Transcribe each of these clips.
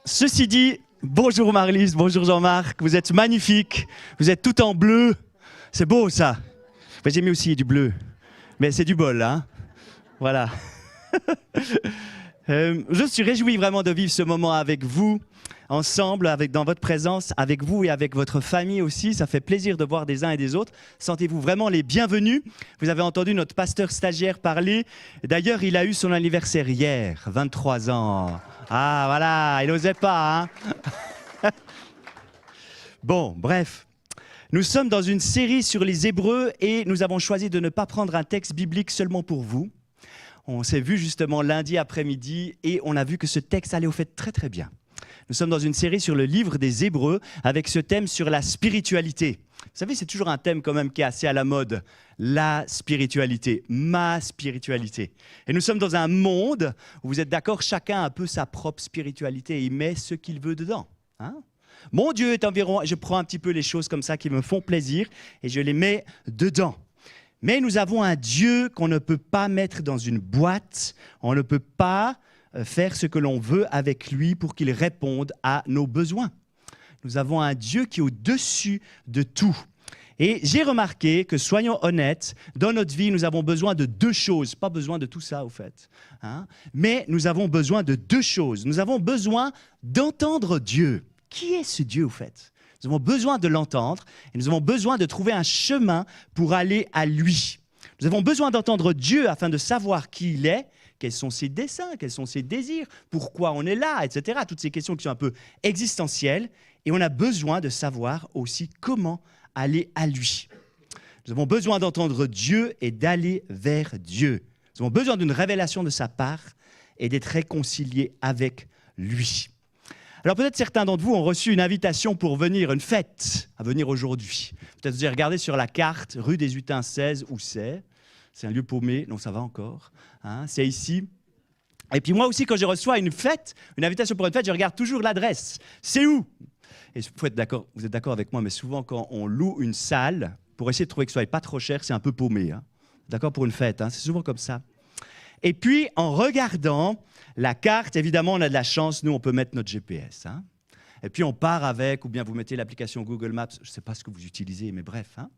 Ceci dit, bonjour Marlise, bonjour Jean-Marc, vous êtes magnifiques, vous êtes tout en bleu, c'est beau ça. J'ai mis aussi du bleu, mais c'est du bol, hein. Voilà. Je suis réjoui vraiment de vivre ce moment avec vous, ensemble, dans votre présence, avec vous et avec votre famille aussi. Ça fait plaisir de voir des uns et des autres. Sentez-vous vraiment les bienvenus. Vous avez entendu notre pasteur stagiaire parler. D'ailleurs, il a eu son anniversaire hier, 23 ans. Ah, voilà, il n'osait pas, hein. Bon, bref. Nous sommes dans une série sur les Hébreux et nous avons choisi de ne pas prendre un texte biblique seulement pour vous. On s'est vu justement lundi après-midi et on a vu que ce texte allait au fait très très bien. Nous sommes dans une série sur le livre des Hébreux avec ce thème sur la spiritualité. Vous savez, c'est toujours un thème quand même qui est assez à la mode. La spiritualité, ma spiritualité. Et nous sommes dans un monde où vous êtes d'accord, chacun a un peu sa propre spiritualité et il met ce qu'il veut dedans. Hein ? Mon Dieu est environ, je prends un petit peu les choses comme ça qui me font plaisir et je les mets dedans. Mais nous avons un Dieu qu'on ne peut pas mettre dans une boîte, on ne peut pas faire ce que l'on veut avec lui pour qu'il réponde à nos besoins. Nous avons un Dieu qui est au-dessus de tout. Et j'ai remarqué que, soyons honnêtes, dans notre vie, nous avons besoin de deux choses. Pas besoin de tout ça, au fait. Hein? Mais nous avons besoin de deux choses. Nous avons besoin d'entendre Dieu. Qui est ce Dieu, au fait ? Nous avons besoin de l'entendre et nous avons besoin de trouver un chemin pour aller à lui. Nous avons besoin d'entendre Dieu afin de savoir qui il est, quels sont ses desseins, quels sont ses désirs, pourquoi on est là, etc. Toutes ces questions qui sont un peu existentielles. Et on a besoin de savoir aussi comment aller à lui. Nous avons besoin d'entendre Dieu et d'aller vers Dieu. Nous avons besoin d'une révélation de sa part et d'être réconciliés avec lui. Alors peut-être certains d'entre vous ont reçu une invitation pour venir, une fête, à venir aujourd'hui. Peut-être vous avez regardé sur la carte, rue des Hutins 16, où c'est. C'est un lieu paumé, non ça va encore. Hein, c'est ici. Et puis moi aussi, quand je reçois une fête, une invitation pour une fête, je regarde toujours l'adresse. C'est où ? Et vous êtes d'accord avec moi, mais souvent quand on loue une salle, pour essayer de trouver que ce soit pas trop cher, c'est un peu paumé. Hein. D'accord pour une fête, hein, c'est souvent comme ça. Et puis, en regardant la carte, évidemment, on a de la chance, nous, on peut mettre notre GPS. Hein. Et puis, on part avec, ou bien vous mettez l'application Google Maps, je ne sais pas ce que vous utilisez, mais bref. Hein.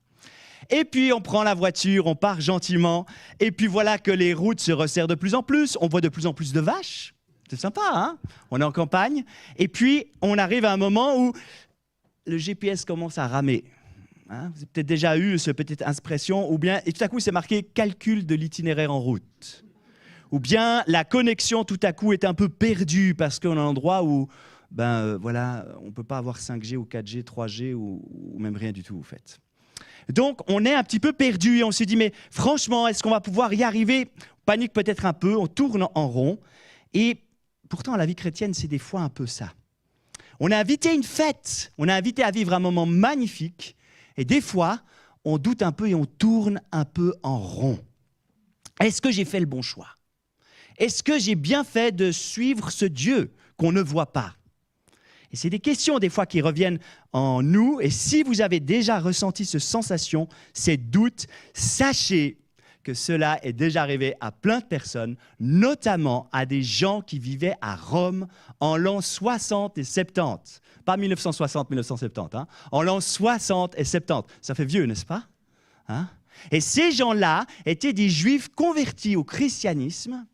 Et puis, on prend la voiture, on part gentiment, et puis voilà que les routes se resserrent de plus en plus, on voit de plus en plus de vaches. C'est sympa, hein? On est en campagne, et puis on arrive à un moment où le GPS commence à ramer. Hein, vous avez peut-être déjà eu cette petite impression, ou bien, et tout à coup, c'est marqué « calcul de l'itinéraire en route ». Ou bien la connexion tout à coup est un peu perdue parce qu'on est à un endroit où voilà, on ne peut pas avoir 5G ou 4G, 3G ou même rien du tout, en fait. Donc, on est un petit peu perdu et on se dit, mais franchement, est-ce qu'on va pouvoir y arriver ? On panique peut-être un peu, on tourne en rond. Et pourtant, la vie chrétienne, c'est des fois un peu ça. On est invité à une fête, on est invité à vivre un moment magnifique. Et des fois, on doute un peu et on tourne un peu en rond. Est-ce que j'ai fait le bon choix ? Est-ce que j'ai bien fait de suivre ce Dieu qu'on ne voit pas ? Et c'est des questions des fois qui reviennent en nous. Et si vous avez déjà ressenti cette sensation, ces doutes, sachez que cela est déjà arrivé à plein de personnes, notamment à des gens qui vivaient à Rome en l'an 60 et 70. Pas 1960-1970, hein, en l'an 60 et 70. Ça fait vieux, n'est-ce pas ? Hein ? Et ces gens-là étaient des Juifs convertis au christianisme.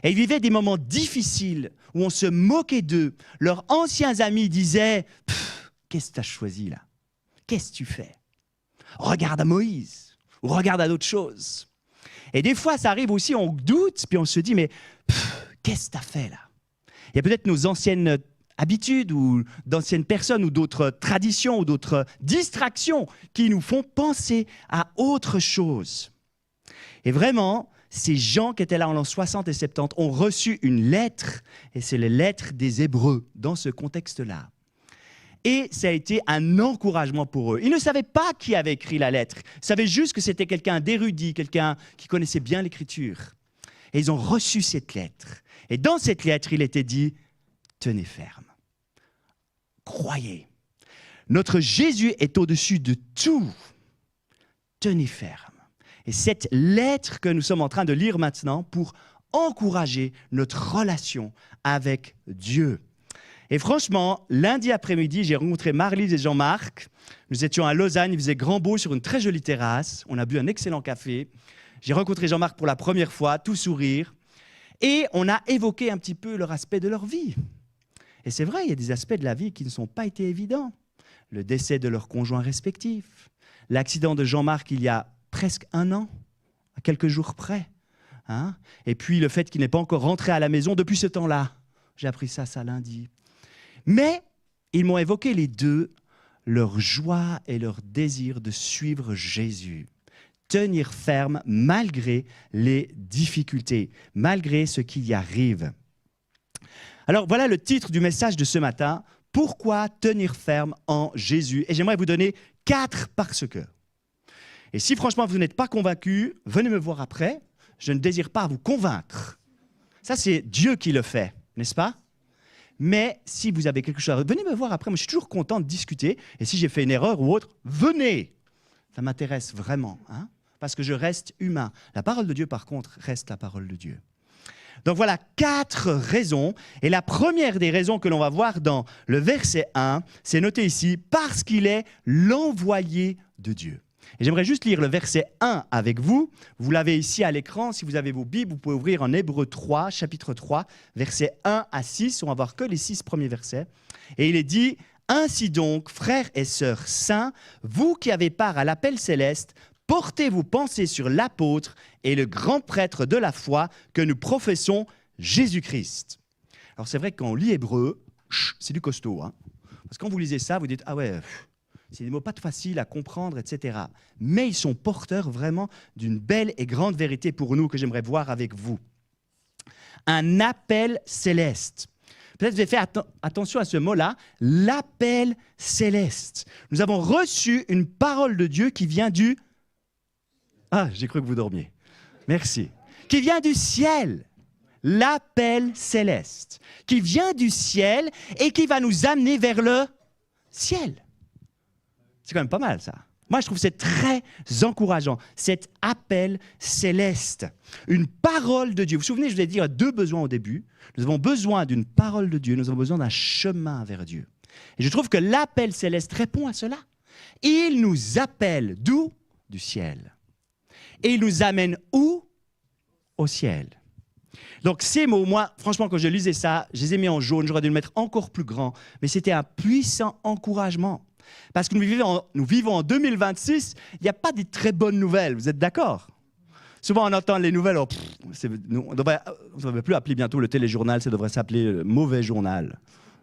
Et ils vivaient des moments difficiles où on se moquait d'eux. Leurs anciens amis disaient « Qu'est-ce que tu as choisi là ? Qu'est-ce que tu fais ? Regarde à Moïse ou regarde à d'autres choses. » Et des fois, ça arrive aussi, on doute, puis on se dit « Mais qu'est-ce que tu as fait là ?» Il y a peut-être nos anciennes habitudes ou d'anciennes personnes ou d'autres traditions ou d'autres distractions qui nous font penser à autre chose. Et vraiment, ces gens qui étaient là en l'an 60 et 70 ont reçu une lettre, et c'est les lettres des Hébreux dans ce contexte-là. Et ça a été un encouragement pour eux. Ils ne savaient pas qui avait écrit la lettre. Ils savaient juste que c'était quelqu'un d'érudit, quelqu'un qui connaissait bien l'Écriture. Et ils ont reçu cette lettre. Et dans cette lettre, il était dit « Tenez ferme, croyez. Notre Jésus est au-dessus de tout. Tenez ferme. » Et cette lettre que nous sommes en train de lire maintenant pour encourager notre relation avec Dieu. Et franchement, lundi après-midi, j'ai rencontré Marlise et Jean-Marc. Nous étions à Lausanne, il faisait grand beau sur une très jolie terrasse. On a bu un excellent café. J'ai rencontré Jean-Marc pour la première fois, tout sourire. Et on a évoqué un petit peu leur aspect de leur vie. Et c'est vrai, il y a des aspects de la vie qui ne sont pas été évidents. Le décès de leurs conjoints respectifs. L'accident de Jean-Marc il y a presque 1 an, à quelques jours près. Hein? Et puis le fait qu'il n'est pas encore rentré à la maison depuis ce temps-là. J'ai appris ça lundi. Mais ils m'ont évoqué les deux, leur joie et leur désir de suivre Jésus. Tenir ferme malgré les difficultés, malgré ce qui y arrive. Alors voilà le titre du message de ce matin. Pourquoi tenir ferme en Jésus? Et j'aimerais vous donner 4 parce que. Et si franchement vous n'êtes pas convaincu, venez me voir après. Je ne désire pas vous convaincre. Ça, c'est Dieu qui le fait, n'est-ce pas? Mais si vous avez quelque chose à... Venez me voir après. Moi, je suis toujours content de discuter. Et si j'ai fait une erreur ou autre, venez. Ça m'intéresse vraiment, hein? Parce que je reste humain. La parole de Dieu, par contre, reste la parole de Dieu. Donc voilà 4 raisons. Et la première des raisons que l'on va voir dans le verset 1, c'est noté ici, parce qu'il est l'envoyé de Dieu. Et j'aimerais juste lire le verset 1 avec vous. Vous l'avez ici à l'écran. Si vous avez vos Bibles, vous pouvez ouvrir en Hébreux 3, chapitre 3, versets 1 à 6. On va voir que les 6 premiers versets. Et il est dit, « Ainsi donc, frères et sœurs saints, vous qui avez part à l'appel céleste, portez vos pensées sur l'apôtre et le grand prêtre de la foi que nous professons, Jésus-Christ. » Alors c'est vrai que quand on lit Hébreu, c'est du costaud. Hein, parce que quand vous lisez ça, vous dites « Ah ouais, c'est des mots pas faciles à comprendre, etc. » Mais ils sont porteurs vraiment d'une belle et grande vérité pour nous que j'aimerais voir avec vous. Un appel céleste. Peut-être vous avez fait attention à ce mot-là, l'appel céleste. Nous avons reçu une parole de Dieu qui vient du... Ah, j'ai cru que vous dormiez. Merci. Qui vient du ciel. L'appel céleste. Qui vient du ciel et qui va nous amener vers le ciel. C'est quand même pas mal, ça. Moi, je trouve que c'est très encourageant, cet appel céleste. Une parole de Dieu. Vous vous souvenez, je vous ai dit, il y a 2 besoins au début. Nous avons besoin d'une parole de Dieu, nous avons besoin d'un chemin vers Dieu. Et je trouve que l'appel céleste répond à cela. Il nous appelle d'où? Du ciel. Et il nous amène où? Au ciel. Donc ces mots, moi, franchement, quand je lisais ça, je les ai mis en jaune, j'aurais dû le mettre encore plus grand, mais c'était un puissant encouragement. Parce que nous vivons en 2026, il n'y a pas de très bonnes nouvelles, vous êtes d'accord? Souvent, on entend les nouvelles, on ne devrait plus appeler bientôt le téléjournal, ça devrait s'appeler le mauvais journal.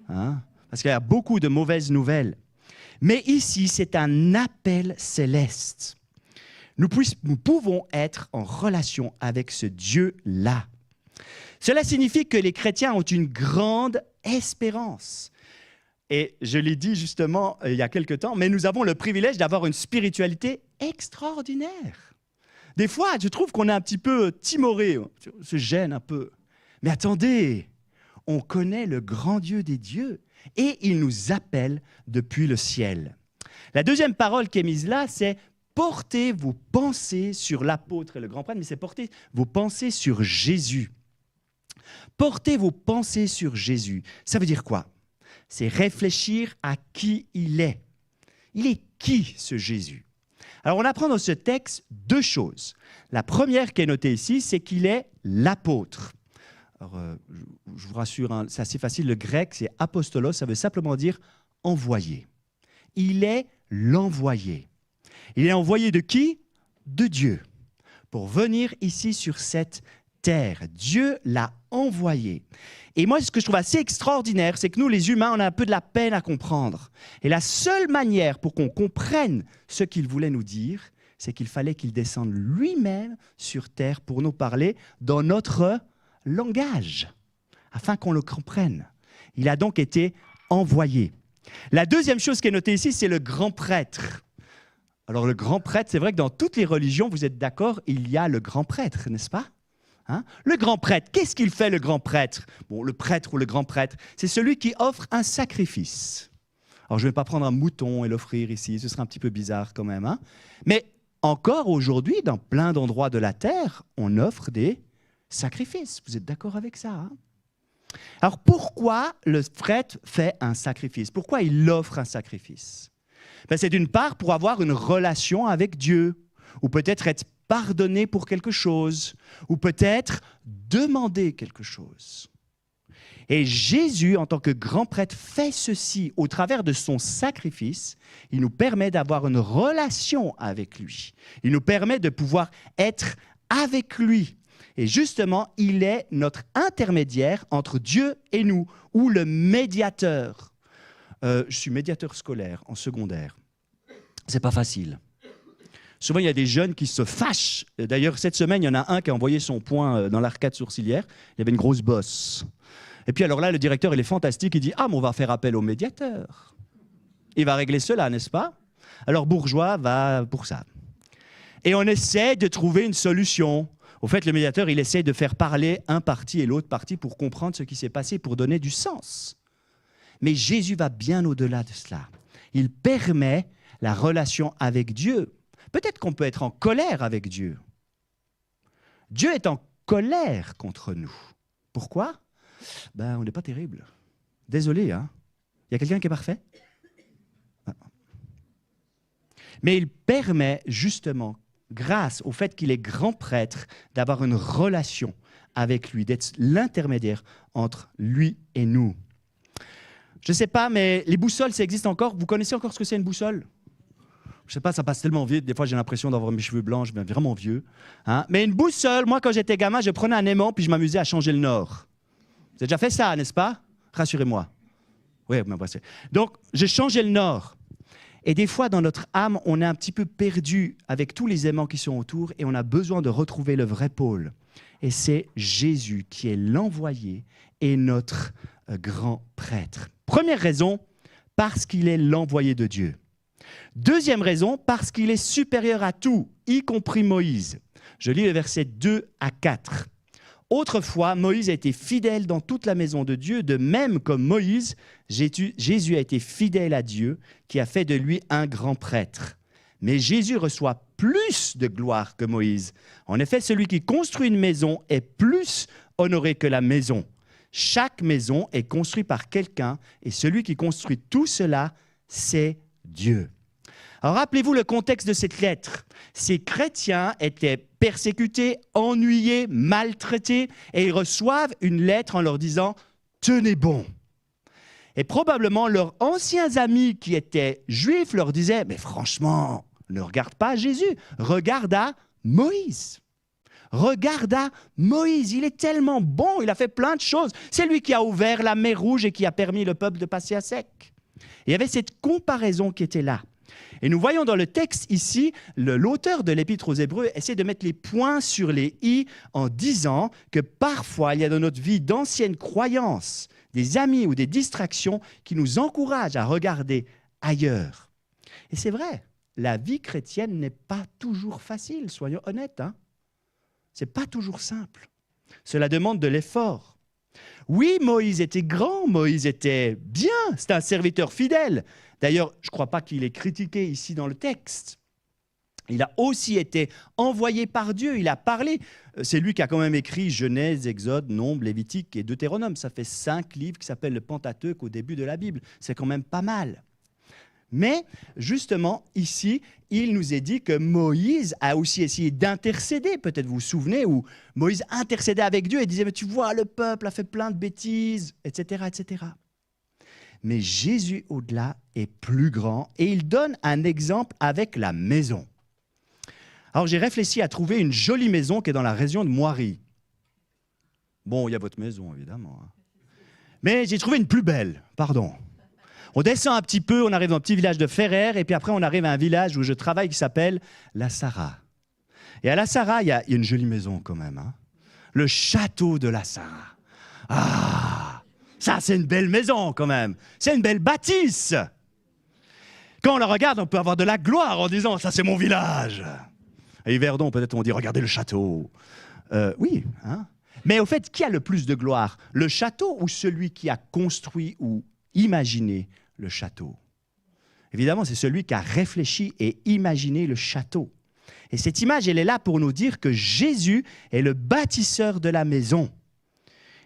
Hein? Parce qu'il y a beaucoup de mauvaises nouvelles. Mais ici, c'est un appel céleste. Nous pouvons être en relation avec ce Dieu-là. Cela signifie que les chrétiens ont une grande espérance. Et je l'ai dit justement il y a quelque temps, mais nous avons le privilège d'avoir une spiritualité extraordinaire. Des fois, je trouve qu'on est un petit peu timoré, on se gêne un peu. Mais attendez, on connaît le grand Dieu des dieux et il nous appelle depuis le ciel. La deuxième parole qui est mise là, c'est « portez vos pensées sur l'apôtre et le grand prêtre », mais c'est « portez vos pensées sur Jésus ». Portez vos pensées sur Jésus. Ça veut dire quoi? C'est réfléchir à qui il est. Il est qui, ce Jésus? Alors, on apprend dans ce texte 2 choses. La première qui est notée ici, c'est qu'il est l'apôtre. Alors, je vous rassure, hein, c'est assez facile. Le grec, c'est apostolos, ça veut simplement dire envoyé. Il est l'envoyé. Il est envoyé de qui? De Dieu. Pour venir ici sur cette terre. Dieu l'a envoyé. Et moi, ce que je trouve assez extraordinaire, c'est que nous, les humains, on a un peu de la peine à comprendre. Et la seule manière pour qu'on comprenne ce qu'il voulait nous dire, c'est qu'il fallait qu'il descende lui-même sur terre pour nous parler dans notre langage, afin qu'on le comprenne. Il a donc été envoyé. La deuxième chose qui est notée ici, c'est le grand prêtre. Alors, le grand prêtre, c'est vrai que dans toutes les religions, vous êtes d'accord, il y a le grand prêtre, n'est-ce pas? Hein? Le grand prêtre, qu'est-ce qu'il fait le grand prêtre? Bon, le prêtre ou le grand prêtre, c'est celui qui offre un sacrifice. Alors, je ne vais pas prendre un mouton et l'offrir ici, ce serait un petit peu bizarre quand même. Hein? Mais encore aujourd'hui, dans plein d'endroits de la terre, on offre des sacrifices. Vous êtes d'accord avec ça? Hein? Alors pourquoi le prêtre fait un sacrifice? Pourquoi il offre un sacrifice? C'est d'une part pour avoir une relation avec Dieu, ou peut-être être pardonné pour quelque chose, ou peut-être demander quelque chose. Et Jésus, en tant que grand prêtre, fait ceci au travers de son sacrifice. Il nous permet d'avoir une relation avec lui. Il nous permet de pouvoir être avec lui. Et justement, il est notre intermédiaire entre Dieu et nous, ou le médiateur. Je suis médiateur scolaire en secondaire. C'est pas facile. Souvent, il y a des jeunes qui se fâchent. D'ailleurs, cette semaine, il y en a un qui a envoyé son poing dans l'arcade sourcilière. Il y avait une grosse bosse. Et puis alors là, le directeur, il est fantastique. Il dit « Ah, mais on va faire appel au médiateur. Il va régler cela, n'est-ce pas ?» Alors, Bourgeois va pour ça. Et on essaie de trouver une solution. Au fait, le médiateur, il essaie de faire parler un parti et l'autre parti pour comprendre ce qui s'est passé, pour donner du sens. Mais Jésus va bien au-delà de cela. Il permet la relation avec Dieu. Peut-être qu'on peut être en colère avec Dieu. Dieu est en colère contre nous. Pourquoi ? On n'est pas terrible. Désolé, hein ? Il y a quelqu'un qui est parfait ? Mais il permet justement, grâce au fait qu'il est grand prêtre, d'avoir une relation avec lui, d'être l'intermédiaire entre lui et nous. Je ne sais pas, mais les boussoles, ça existe encore. Vous connaissez encore ce que c'est une boussole ? Je ne sais pas, ça passe tellement vite. Des fois, j'ai l'impression d'avoir mes cheveux blancs, je suis vraiment vieux. Hein? Mais une boussole, moi, quand j'étais gamin, je prenais un aimant puis je m'amusais à changer le nord. Vous avez déjà fait ça, n'est-ce pas? Rassurez-moi. Oui, donc, j'ai changé le nord. Et des fois, dans notre âme, on est un petit peu perdu avec tous les aimants qui sont autour et on a besoin de retrouver le vrai pôle. Et c'est Jésus qui est l'envoyé et notre grand prêtre. Première raison, parce qu'il est l'envoyé de Dieu. Deuxième raison, parce qu'il est supérieur à tout, y compris Moïse. Je lis les versets 2 à 4. Autrefois, Moïse a été fidèle dans toute la maison de Dieu, de même comme Moïse, Jésus a été fidèle à Dieu, qui a fait de lui un grand prêtre. Mais Jésus reçoit plus de gloire que Moïse. En effet, celui qui construit une maison est plus honoré que la maison. Chaque maison est construite par quelqu'un, et celui qui construit tout cela, c'est Dieu. Alors, rappelez-vous le contexte de cette lettre. Ces chrétiens étaient persécutés, ennuyés, maltraités, et ils reçoivent une lettre en leur disant « Tenez bon ». Et probablement, leurs anciens amis qui étaient juifs leur disaient « Mais franchement, ne regarde pas à Jésus, regarde à Moïse. Regarde à Moïse, il est tellement bon, il a fait plein de choses. C'est lui qui a ouvert la mer Rouge et qui a permis le peuple de passer à sec. » Il y avait cette comparaison qui était là. Et nous voyons dans le texte ici, l'auteur de l'Épître aux Hébreux essaie de mettre les points sur les i en disant que parfois, il y a dans notre vie d'anciennes croyances, des amis ou des distractions qui nous encouragent à regarder ailleurs. Et c'est vrai, la vie chrétienne n'est pas toujours facile, soyons honnêtes. Hein? Ce n'est pas toujours simple. Cela demande de l'effort. Oui, Moïse était grand, Moïse était bien, c'était un serviteur fidèle. D'ailleurs, je ne crois pas qu'il est critiqué ici dans le texte. Il a aussi été envoyé par Dieu, il a parlé. C'est lui qui a quand même écrit Genèse, Exode, Nombre, Lévitique et Deutéronome. Ça fait 5 livres qui s'appellent le Pentateuque au début de la Bible. C'est quand même pas mal. Mais justement, ici, il nous est dit que Moïse a aussi essayé d'intercéder. Peut-être vous vous souvenez, où Moïse intercédait avec Dieu et disait « Mais tu vois, le peuple a fait plein de bêtises, etc. etc. » Mais Jésus, au-delà, est plus grand et il donne un exemple avec la maison. Alors, j'ai réfléchi à trouver une jolie maison qui est dans la région de Moiry. Bon, il y a votre maison, évidemment. Hein. Mais j'ai trouvé une plus belle, pardon. On descend un petit peu, on arrive dans un petit village de Ferrer et puis après, on arrive à un village où je travaille qui s'appelle La Sarraz. Et à La Sarraz, il y a une jolie maison quand même. Hein. Le château de La Sarraz. Ah! Ça, c'est une belle maison quand même. C'est une belle bâtisse. Quand on la regarde, on peut avoir de la gloire en disant « ça, c'est mon village ». Et Yverdon, peut-être on dit « regardez le château ». Oui, hein. Mais au fait, qui a le plus de gloire? Le château ou celui qui a construit ou imaginé le château? Évidemment, c'est celui qui a réfléchi et imaginé le château. Et cette image, elle est là pour nous dire que Jésus est le bâtisseur de la maison.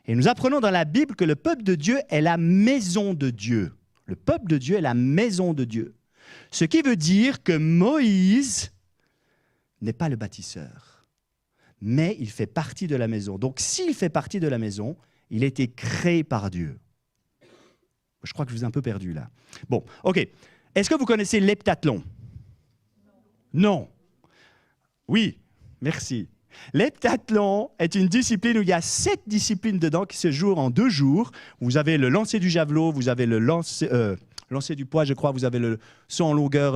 Et nous apprenons dans la Bible que le peuple de Dieu est la maison de Dieu. Le peuple de Dieu est la maison de Dieu. Ce qui veut dire que Moïse n'est pas le bâtisseur, mais il fait partie de la maison. Donc s'il fait partie de la maison, il a été créé par Dieu. Je crois que je vous ai un peu perdu là. Bon, ok. Est-ce que vous connaissez l'heptathlon? Non. Oui, merci. L'heptathlon est une discipline où il y a 7 disciplines dedans qui se jouent en 2 jours. Vous avez le lancer du javelot, vous avez le lancer du poids, je crois, vous avez le saut en longueur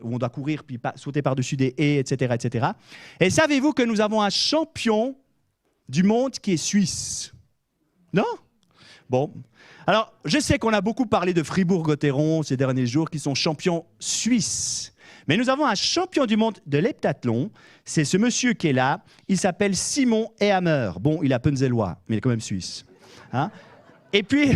où on doit courir puis sauter par-dessus des haies, etc., etc. Et savez-vous que nous avons un champion du monde qui est suisse? Non? Bon. Alors, je sais qu'on a beaucoup parlé de Fribourg-Gotteron ces derniers jours, qui sont champions suisses. Mais nous avons un champion du monde de l'heptathlon. C'est ce monsieur qui est là. Il s'appelle Simon Ehammer. Bon, il est Penzellois, mais il est quand même suisse. Hein? Et puis,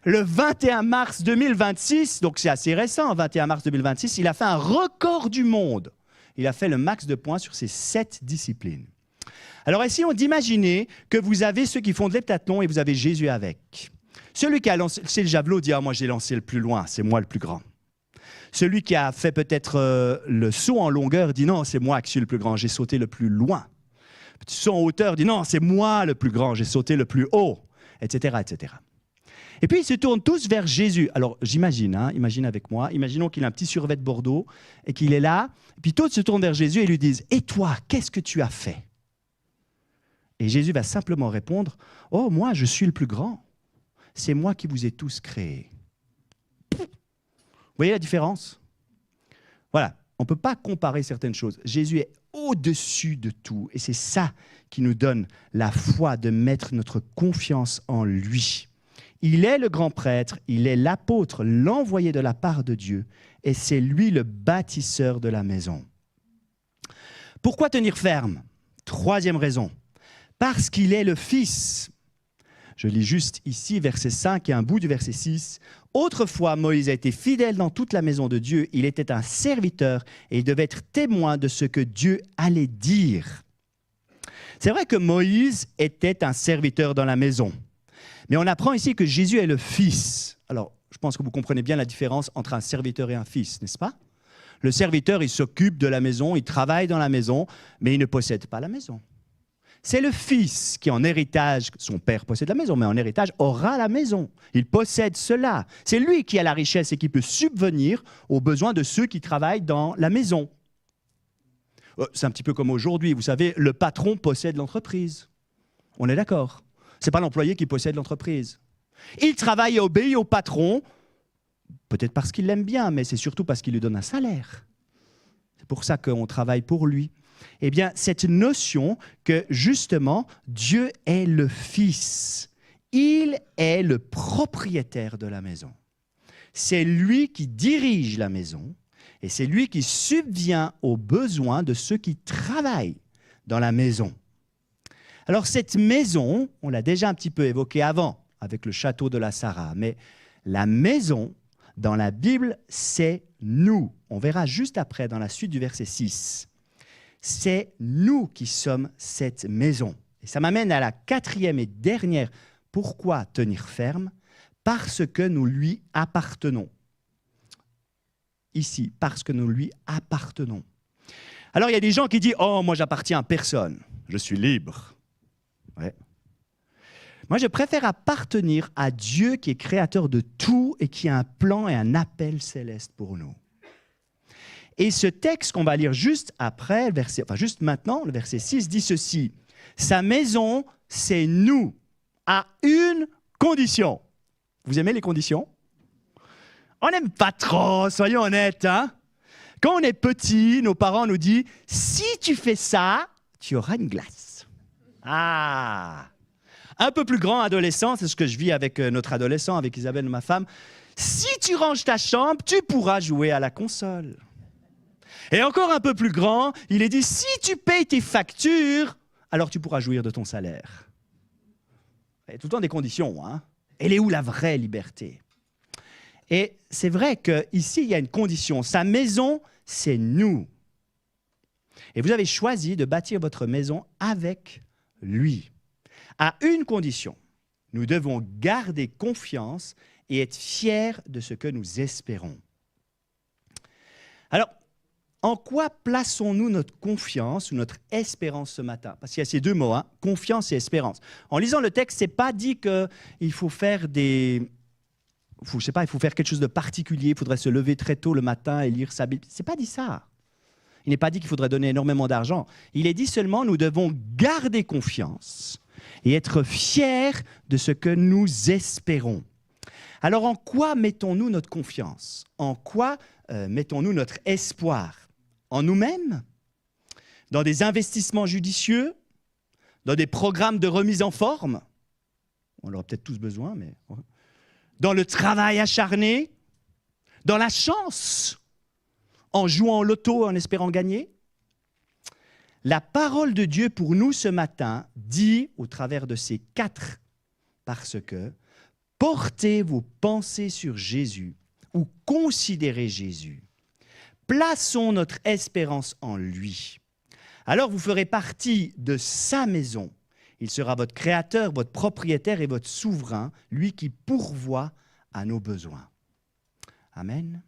le 21 mars 2026, donc c'est assez récent, 21 mars 2026, il a fait un record du monde. Il a fait le max de points sur ces 7 disciplines. Alors, essayons d'imaginer que vous avez ceux qui font de l'heptathlon et vous avez Jésus avec. Celui qui a lancé le javelot dit « Ah, moi j'ai lancé le plus loin, c'est moi le plus grand ». Celui qui a fait peut-être le saut en longueur dit « Non, c'est moi qui suis le plus grand, j'ai sauté le plus loin ». Petit saut en hauteur dit « Non, c'est moi le plus grand, j'ai sauté le plus haut », etc., etc. Et puis ils se tournent tous vers Jésus. Alors j'imagine, imagine avec moi, imaginons qu'il a un petit survêt de Bordeaux et qu'il est là, et puis tous se tournent vers Jésus et lui disent « Et toi, qu'est-ce que tu as fait ?» Et Jésus va simplement répondre « Oh, moi, je suis le plus grand. C'est moi qui vous ai tous créés. » Vous voyez la différence? Voilà, on ne peut pas comparer certaines choses. Jésus est au-dessus de tout. Et c'est ça qui nous donne la foi de mettre notre confiance en lui. Il est le grand prêtre, il est l'apôtre, l'envoyé de la part de Dieu. Et c'est lui le bâtisseur de la maison. Pourquoi tenir ferme? 3e raison. Parce qu'il est le Fils. Je lis juste ici, verset 5 et un bout du verset 6. « Autrefois, Moïse a été fidèle dans toute la maison de Dieu. Il était un serviteur et il devait être témoin de ce que Dieu allait dire. » C'est vrai que Moïse était un serviteur dans la maison. Mais on apprend ici que Jésus est le Fils. Alors, je pense que vous comprenez bien la différence entre un serviteur et un fils, n'est-ce pas? Le serviteur, il s'occupe de la maison, il travaille dans la maison, mais il ne possède pas la maison. C'est le fils qui, en héritage, son père possède la maison, mais en héritage, aura la maison. Il possède cela. C'est lui qui a la richesse et qui peut subvenir aux besoins de ceux qui travaillent dans la maison. C'est un petit peu comme aujourd'hui. Vous savez, le patron possède l'entreprise. On est d'accord? Ce n'est pas l'employé qui possède l'entreprise. Il travaille et obéit au patron, peut-être parce qu'il l'aime bien, mais c'est surtout parce qu'il lui donne un salaire. C'est pour ça qu'on travaille pour lui. Eh bien, cette notion que, justement, Dieu est le Fils. Il est le propriétaire de la maison. C'est lui qui dirige la maison et c'est lui qui subvient aux besoins de ceux qui travaillent dans la maison. Alors, cette maison, on l'a déjà un petit peu évoqué avant, avec le château de la Sarah, mais la maison, dans la Bible, c'est nous. On verra juste après, dans la suite du verset 6. C'est nous qui sommes cette maison. Et ça m'amène à la 4e et dernière. Pourquoi tenir ferme? Parce que nous lui appartenons. Ici, parce que nous lui appartenons. Alors, il y a des gens qui disent « Oh, moi, j'appartiens à personne. Je suis libre. » Ouais. Moi, je préfère appartenir à Dieu qui est créateur de tout et qui a un plan et un appel céleste pour nous. Et ce texte qu'on va lire juste après, juste maintenant, le verset 6, dit ceci. « Sa maison, c'est nous, à une condition. » Vous aimez les conditions? On n'aime pas trop, soyons honnêtes. Hein? Quand on est petit, nos parents nous disent « Si tu fais ça, tu auras une glace. » Ah! Un peu plus grand, adolescent, c'est ce que je vis avec notre adolescent, avec Isabelle, ma femme. « Si tu ranges ta chambre, tu pourras jouer à la console. » Et encore un peu plus grand, il est dit, si tu payes tes factures, alors tu pourras jouir de ton salaire. Il y a tout le temps des conditions. Hein? Elle est où la vraie liberté? Et c'est vrai qu'ici, il y a une condition. Sa maison, c'est nous. Et vous avez choisi de bâtir votre maison avec lui. À une condition, nous devons garder confiance et être fiers de ce que nous espérons. Alors, en quoi plaçons-nous notre confiance ou notre espérance ce matin? Parce qu'il y a ces deux mots, hein, confiance et espérance. En lisant le texte, ce n'est pas dit qu'il faut faire il faut faire quelque chose de particulier, il faudrait se lever très tôt le matin et lire sa Bible. Ce n'est pas dit ça. Il n'est pas dit qu'il faudrait donner énormément d'argent. Il est dit seulement nous devons garder confiance et être fiers de ce que nous espérons. Alors, en quoi mettons-nous notre confiance? En quoi mettons-nous notre espoir? En nous-mêmes? Dans des investissements judicieux? Dans des programmes de remise en forme? On en aura peut-être tous besoin, mais... Dans le travail acharné? Dans la chance? En jouant au loto, en espérant gagner? La parole de Dieu pour nous ce matin dit, au travers de ces 4, parce que portez vos pensées sur Jésus ou considérez Jésus. Plaçons notre espérance en lui. Alors vous ferez partie de sa maison. Il sera votre créateur, votre propriétaire et votre souverain, lui qui pourvoit à nos besoins. Amen.